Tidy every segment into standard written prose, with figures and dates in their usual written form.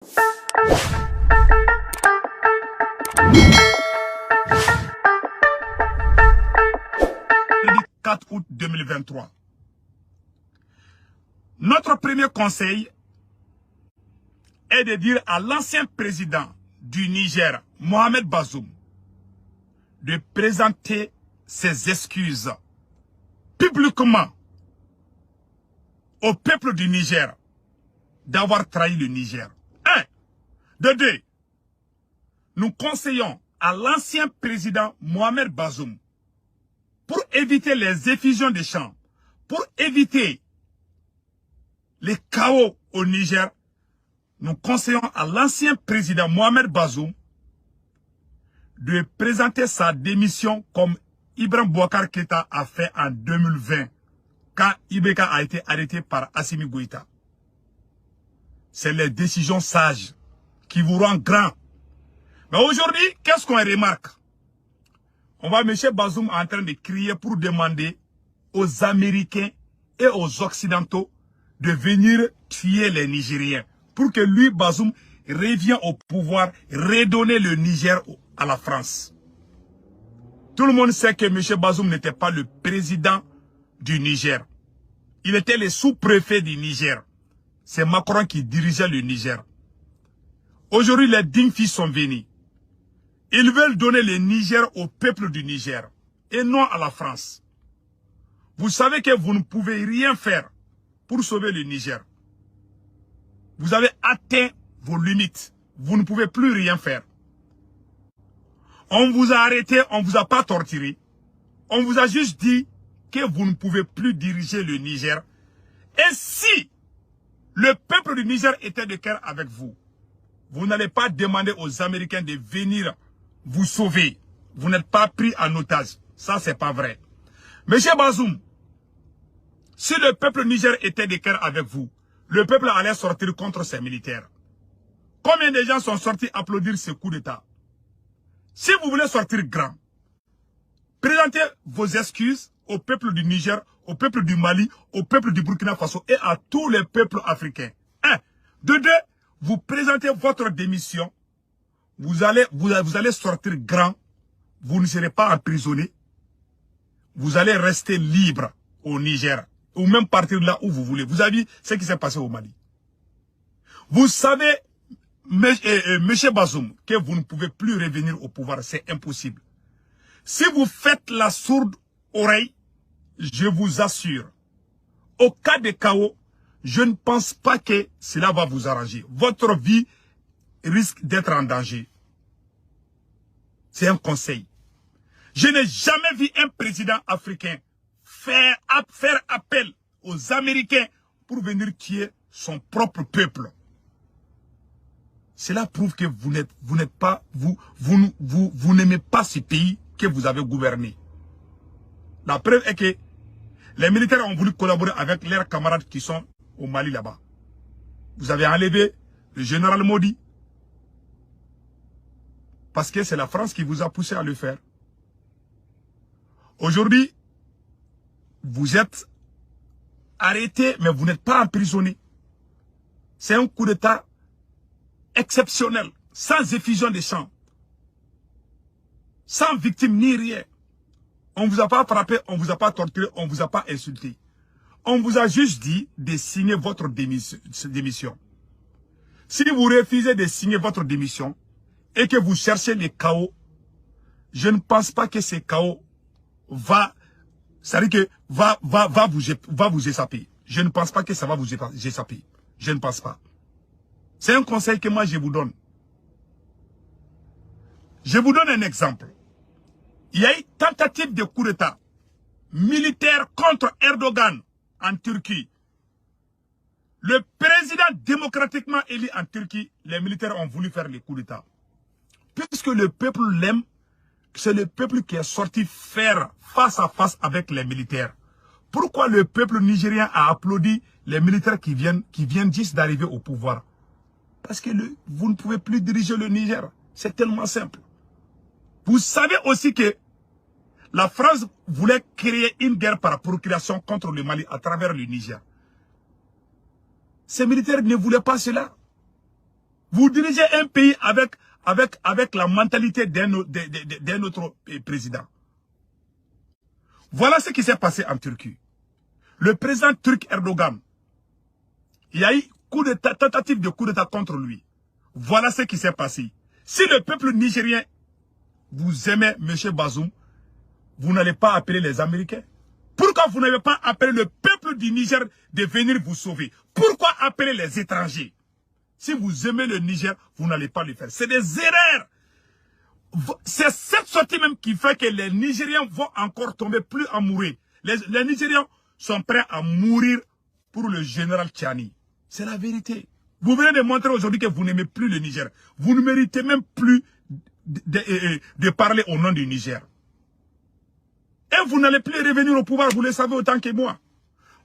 Le 4 août 2023. Notre premier conseil est de dire à l'ancien président du Niger, Mohamed Bazoum, de présenter ses excuses publiquement au peuple du Niger d'avoir trahi le Niger. 1. De 2. Nous conseillons à l'ancien président Mohamed Bazoum, pour éviter les effusions de sang, pour éviter les chaos au Niger, nous conseillons à l'ancien président Mohamed Bazoum de présenter sa démission comme Ibrahim Boubacar Keïta a fait en 2020, quand Ibeka a été arrêté par Assimi Goïta. C'est les décisions sages qui vous rendent grand. Mais aujourd'hui, qu'est-ce qu'on remarque? On voit M. Bazoum en train de crier pour demander aux Américains et aux Occidentaux de venir tuer les Nigériens. Pour que lui, Bazoum, revienne au pouvoir, redonner le Niger à la France. Tout le monde sait que M. Bazoum n'était pas le président du Niger. Il était le sous-préfet du Niger. C'est Macron qui dirigeait le Niger. Aujourd'hui, les dignes fils sont venus. Ils veulent donner le Niger au peuple du Niger et non à la France. Vous savez que vous ne pouvez rien faire pour sauver le Niger. Vous avez atteint vos limites. Vous ne pouvez plus rien faire. On vous a arrêté, on ne vous a pas torturé. On vous a juste dit que vous ne pouvez plus diriger le Niger. Et si le peuple du Niger était de cœur avec vous, vous n'allez pas demander aux Américains de venir vous sauver. Vous n'êtes pas pris en otage. Ça, c'est pas vrai. Monsieur Bazoum, si le peuple Niger était de cœur avec vous, le peuple allait sortir contre ses militaires. Combien de gens sont sortis applaudir ce coup d'État? Si vous voulez sortir grand, présentez vos excuses au peuple du Niger, au peuple du Mali, au peuple du Burkina Faso et à tous les peuples africains. 1. De 2, vous présentez votre démission. Vous allez sortir grand. Vous ne serez pas emprisonné. Vous allez rester libre au Niger. Ou même partir là où vous voulez. Vous avez vu ce qui s'est passé au Mali. Vous savez, monsieur Bazoum, que vous ne pouvez plus revenir au pouvoir. C'est impossible. Si vous faites la sourde oreille, je vous assure, au cas de chaos, je ne pense pas que cela va vous arranger. Votre vie risque d'être en danger. C'est un conseil. Je n'ai jamais vu un président africain faire appel aux Américains pour venir tuer son propre peuple. Cela prouve que vous n'aimez pas ce pays que vous avez gouverné. La preuve est que les militaires ont voulu collaborer avec leurs camarades qui sont au Mali là-bas. Vous avez enlevé le général Modi. Parce que c'est la France qui vous a poussé à le faire. Aujourd'hui, vous êtes arrêté, mais vous n'êtes pas emprisonné. C'est un coup d'État exceptionnel, sans effusion de sang, sans victime ni rien. On ne vous a pas frappé, on ne vous a pas torturé, on ne vous a pas insulté. On vous a juste dit de signer votre démission. Si vous refusez de signer votre démission et que vous cherchez les chaos, je ne pense pas que ces chaos va vous échapper. Je ne pense pas que ça va vous échapper. Je ne pense pas. C'est un conseil que moi je vous donne. Je vous donne un exemple. Il y a eu tentative de coup d'État militaire contre Erdogan en Turquie. Le président démocratiquement élu en Turquie, les militaires ont voulu faire le coup d'État. Puisque le peuple l'aime, c'est le peuple qui est sorti faire face à face avec les militaires. Pourquoi le peuple nigérien a applaudi les militaires qui viennent juste d'arriver au pouvoir? Parce que vous ne pouvez plus diriger le Niger. C'est tellement simple. Vous savez aussi que la France voulait créer une guerre par procuration contre le Mali à travers le Niger. Ces militaires ne voulaient pas cela. Vous dirigez un pays avec la mentalité d'un autre président. Voilà ce qui s'est passé en Turquie. Le président turc Erdogan, il y a eu tentative de coup d'État contre lui. Voilà ce qui s'est passé. Si le peuple nigérien vous aimez M. Bazoum, vous n'allez pas appeler les Américains. Pourquoi vous n'avez pas appelé le peuple du Niger de venir vous sauver? Pourquoi appeler les étrangers? Si vous aimez le Niger, vous n'allez pas le faire. C'est des erreurs. C'est cette sortie même qui fait que les Nigériens vont encore tomber plus à mourir. Les Nigériens sont prêts à mourir pour le général Tchani. C'est la vérité. Vous venez de montrer aujourd'hui que vous n'aimez plus le Niger. Vous ne méritez même plus de parler au nom du Niger. Et vous n'allez plus revenir au pouvoir, vous le savez autant que moi.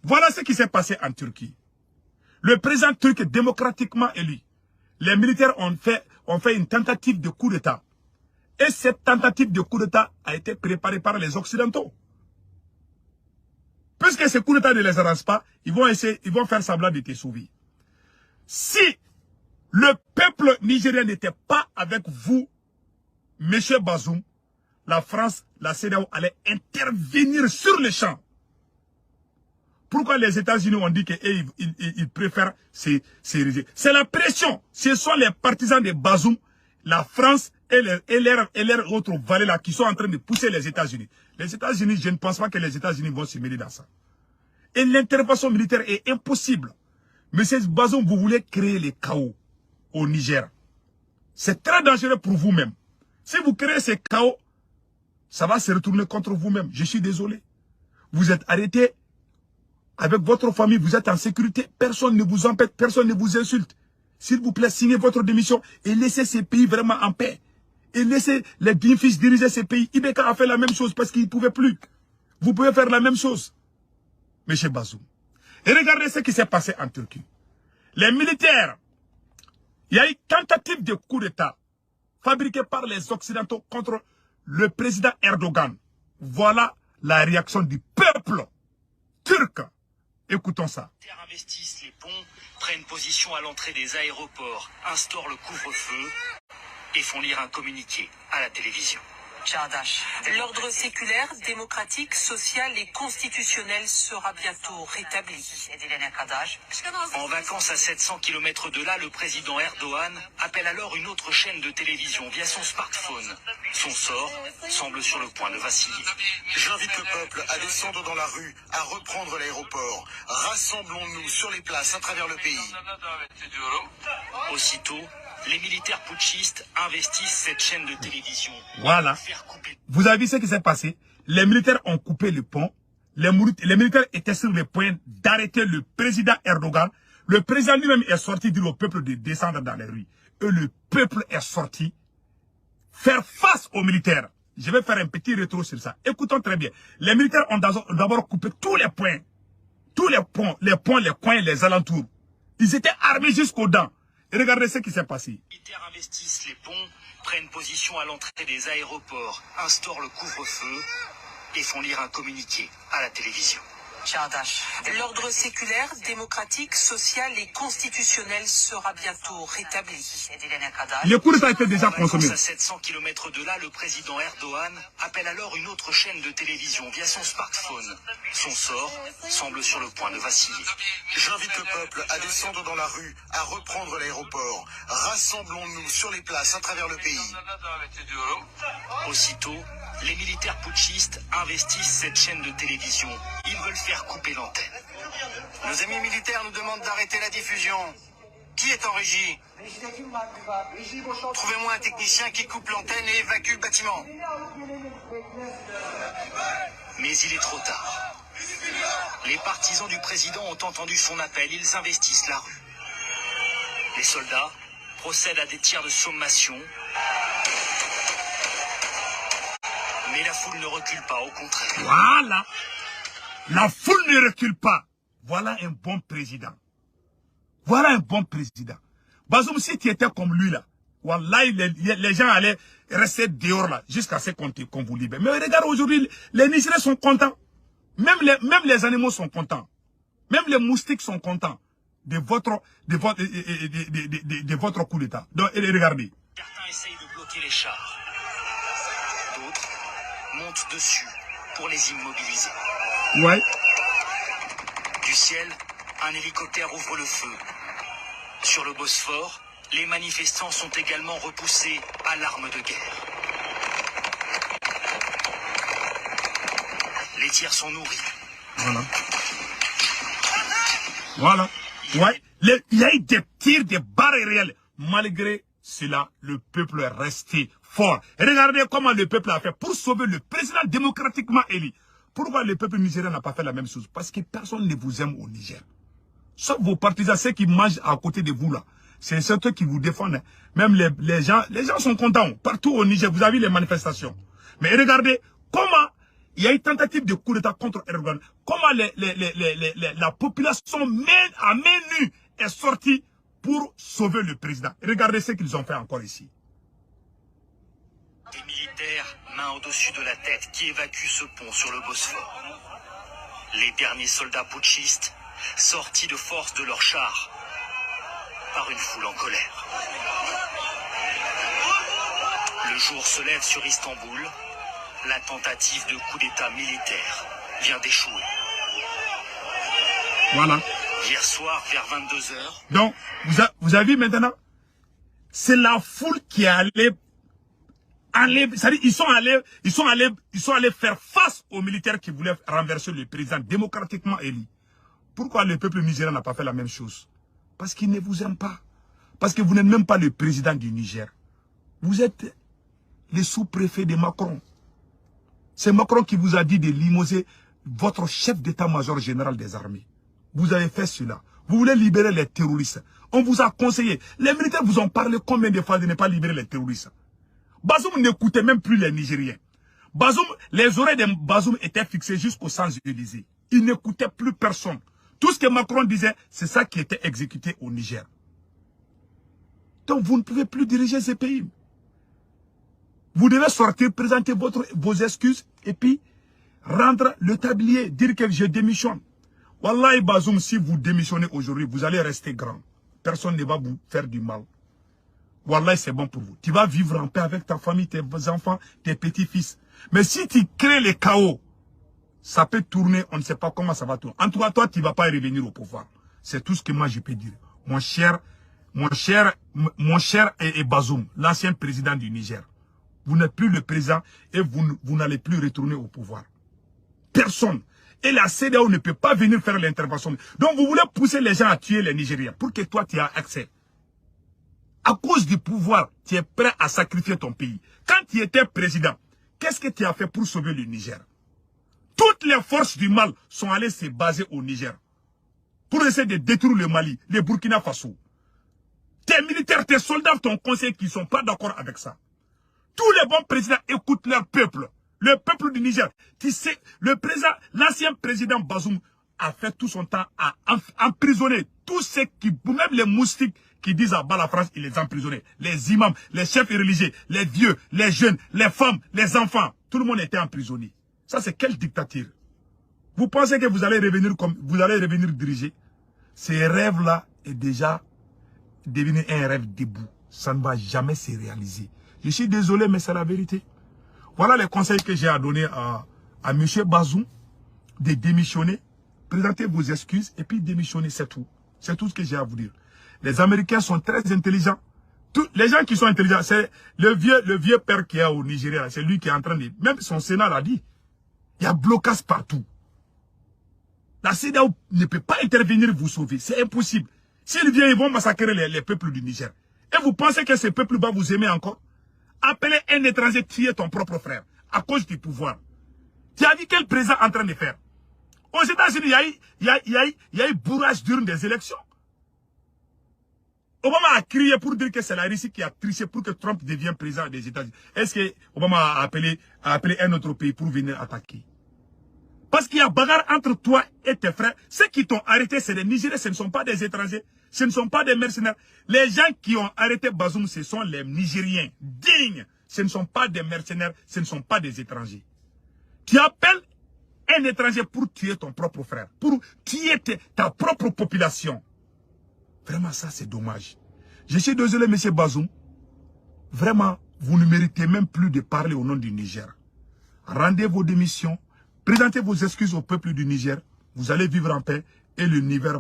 Voilà ce qui s'est passé en Turquie. Le président turc est démocratiquement élu. Les militaires ont fait une tentative de coup d'État. Et cette tentative de coup d'État a été préparée par les Occidentaux. Puisque ce coup d'État ne les arrange pas, ils vont faire semblant de te sauver. Si le peuple nigérien n'était pas avec vous, M. Bazoum, la France, la CEDEAO allait intervenir sur le champ. Pourquoi les États-Unis ont dit qu'ils préfèrent s'ériger? C'est la pression. Ce sont les partisans de Bazoum, la France et leurs autres valets là qui sont en train de pousser les États-Unis. Les États-Unis, je ne pense pas que les États-Unis vont se mêler dans ça. Et l'intervention militaire est impossible. Monsieur Bazoum, vous voulez créer le chaos au Niger. C'est très dangereux pour vous-même. Si vous créez ce chaos, ça va se retourner contre vous-même. Je suis désolé. Vous êtes arrêté avec votre famille, vous êtes en sécurité. Personne ne vous empêche, personne ne vous insulte. S'il vous plaît, signez votre démission et laissez ces pays vraiment en paix. Et laissez les dignes-fils diriger ces pays. Ibeka a fait la même chose parce qu'il ne pouvait plus. Vous pouvez faire la même chose, M. Bazoum. Et regardez ce qui s'est passé en Turquie. Les militaires, il y a eu tentative de coup d'État fabriquée par les Occidentaux contre le président Erdogan. Voilà la réaction du peuple turc. Écoutons ça. Les militaires investissent les ponts, prennent position à l'entrée des aéroports, instaurent le couvre-feu et font lire un communiqué à la télévision. L'ordre séculaire, démocratique, social et constitutionnel sera bientôt rétabli. En vacances à 700 km de là, le président Erdogan appelle alors une autre chaîne de télévision via son smartphone. Son sort semble sur le point de vaciller. J'invite le peuple à descendre dans la rue, à reprendre l'aéroport. Rassemblons-nous sur les places à travers le pays. Aussitôt, les militaires putschistes investissent cette chaîne de télévision. Voilà. Vous avez vu ce qui s'est passé? Les militaires ont coupé le pont. Les militaires étaient sur le point d'arrêter le président Erdogan. Le président lui-même est sorti dire au peuple de descendre dans les rues. Et le peuple est sorti faire face aux militaires. Je vais faire un petit rétro sur ça. Écoutons très bien. Les militaires ont d'abord coupé tous les points. Tous les ponts, les coins, les alentours. Ils étaient armés jusqu'aux dents. Et regardez ce qui s'est passé. Les militaires investissent les ponts, prennent position à l'entrée des aéroports, instaurent le couvre-feu et font lire un communiqué à la télévision. L'ordre séculaire, démocratique, social et constitutionnel sera bientôt rétabli. Le coup d'État était déjà consommé. À 700 km de là, le président Erdogan appelle alors une autre chaîne de télévision via son smartphone. Son sort semble sur le point de vaciller. J'invite le peuple à descendre dans la rue, à reprendre l'aéroport. Rassemblons-nous sur les places à travers le pays. Aussitôt, les militaires putschistes investissent cette chaîne de télévision. Ils veulent faire couper l'antenne. Nos amis militaires nous demandent d'arrêter la diffusion. Qui est en régie? Trouvez-moi un technicien qui coupe l'antenne et évacue le bâtiment. Mais il est trop tard. Les partisans du président ont entendu son appel. Ils investissent la rue. Les soldats procèdent à des tirs de sommation. Mais la foule ne recule pas, au contraire. Voilà. La foule ne recule pas. Voilà un bon président. Voilà un bon président. Bazoum, si tu étais comme lui là, voilà, les gens allaient rester dehors là, jusqu'à ce qu'on vous libère. Mais regarde aujourd'hui, les Nigériens sont contents. Même les animaux sont contents. Même les moustiques sont contents. de votre coup d'État. Donc, regardez. Certains essayent de bloquer les chars. D'autres montent dessus pour les immobiliser. Ouais. Du ciel, un hélicoptère ouvre le feu. Sur le Bosphore, les manifestants sont également repoussés à l'arme de guerre. Les tirs sont nourris. Voilà. Voilà. Ouais. Il y a eu des tirs, des barres réelles. Malgré cela, le peuple est resté fort. Regardez comment le peuple a fait pour sauver le président démocratiquement élu. Pourquoi le peuple nigérien n'a pas fait la même chose? Parce que personne ne vous aime au Niger. Sauf vos partisans, ceux qui mangent à côté de vous là. C'est ceux qui vous défendent. Même les gens sont contents. Partout au Niger, vous avez vu les manifestations. Mais regardez comment il y a une tentative de coup d'État contre Erdogan. Comment la population à main nue est sortie pour sauver le président. Regardez ce qu'ils ont fait encore ici. Des militaires, main au-dessus de la tête, qui évacuent ce pont sur le Bosphore. Les derniers soldats putschistes, sortis de force de leurs chars, par une foule en colère. Le jour se lève sur Istanbul. La tentative de coup d'État militaire vient d'échouer. Voilà. Hier soir, vers 22h. Donc, vous avez vu maintenant, c'est la foule qui est allée, c'est-à-dire ils sont allés faire face aux militaires qui voulaient renverser le président démocratiquement élu. Pourquoi le peuple nigérien n'a pas fait la même chose? Parce qu'il ne vous aime pas. Parce que vous n'êtes même pas le président du Niger. Vous êtes le sous-préfet de Macron. C'est Macron qui vous a dit de limoger votre chef d'état-major général des armées. Vous avez fait cela. Vous voulez libérer les terroristes. On vous a conseillé. Les militaires vous ont parlé combien de fois de ne pas libérer les terroristes. Bazoum n'écoutait même plus les Nigériens. Bazoum, les oreilles de Bazoum étaient fixées jusqu'au Champs-Élysées. Il n'écoutait plus personne. Tout ce que Macron disait, c'est ça qui était exécuté au Niger. Donc vous ne pouvez plus diriger ce pays. Vous devez sortir, présenter vos excuses et puis rendre le tablier, dire que je démissionne. Wallahi Bazoum, si vous démissionnez aujourd'hui, vous allez rester grand. Personne ne va vous faire du mal. Wallahi, c'est bon pour vous. Tu vas vivre en paix avec ta famille, tes enfants, tes petits-fils. Mais si tu crées le chaos, ça peut tourner, on ne sait pas comment ça va tourner. En tout cas, toi, tu ne vas pas revenir au pouvoir. C'est tout ce que moi je peux dire. Mon cher et Bazoum, l'ancien président du Niger. Vous n'êtes plus le président et vous n'allez plus retourner au pouvoir. Personne. Et la CEDEAO ne peut pas venir faire l'intervention. Donc vous voulez pousser les gens à tuer les Nigériens pour que toi tu aies accès. À cause du pouvoir, tu es prêt à sacrifier ton pays. Quand tu étais président, qu'est-ce que tu as fait pour sauver le Niger? Toutes les forces du mal sont allées se baser au Niger. Pour essayer de détruire le Mali, le Burkina Faso. Tes militaires, tes soldats t'ont conseillé qu'ils ne sont pas d'accord avec ça. Tous les bons présidents écoutent leur peuple. Le peuple du Niger. Tu sais, l'ancien président Bazoum a fait tout son temps à emprisonner tous ceux qui, même les moustiques qui disent à bas la France, il les emprisonnait. Les imams, les chefs religieux, les vieux, les jeunes, les femmes, les enfants. Tout le monde était emprisonné. Ça, c'est quelle dictature? Vous pensez que vous allez revenir diriger? Ces rêves-là est déjà devenu un rêve debout. Ça ne va jamais se réaliser. Je suis désolé, mais c'est la vérité. Voilà les conseils que j'ai à donner à M. Bazoum, de démissionner, présenter vos excuses et puis démissionner, c'est tout. C'est tout ce que j'ai à vous dire. Les Américains sont très intelligents. Les gens qui sont intelligents, c'est le vieux père qui est au Nigeria, c'est lui qui est en train de... Même son Sénat l'a dit. Il y a blocage partout. La CEDEAO ne peut pas intervenir vous sauver. C'est impossible. S'ils viennent, ils vont massacrer les peuples du Niger. Et vous pensez que ce peuple va vous aimer encore? Appeler un étranger, tuer ton propre frère, à cause du pouvoir. Tu as vu quel président est en train de faire? Aux États-Unis, il y a eu bourrage d'urnes des élections. Obama a crié pour dire que c'est la Russie qui a triché pour que Trump devienne président des États-Unis. Est-ce que Obama a appelé un autre pays pour venir attaquer? Parce qu'il y a bagarre entre toi et tes frères. Ceux qui t'ont arrêté, c'est des Nigériens, ce ne sont pas des étrangers. Ce ne sont pas des mercenaires. Les gens qui ont arrêté Bazoum, ce sont les Nigériens dignes. Ce ne sont pas des mercenaires, ce ne sont pas des étrangers. Tu appelles un étranger pour tuer ton propre frère, pour tuer ta propre population. Vraiment, ça, c'est dommage. Je suis désolé, M. Bazoum. Vraiment, vous ne méritez même plus de parler au nom du Niger. Rendez vos démissions, présentez vos excuses au peuple du Niger. Vous allez vivre en paix et le Niger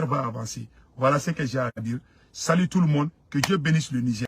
va avancer. Voilà ce que j'ai à dire. Salut tout le monde. Que Dieu bénisse le Niger.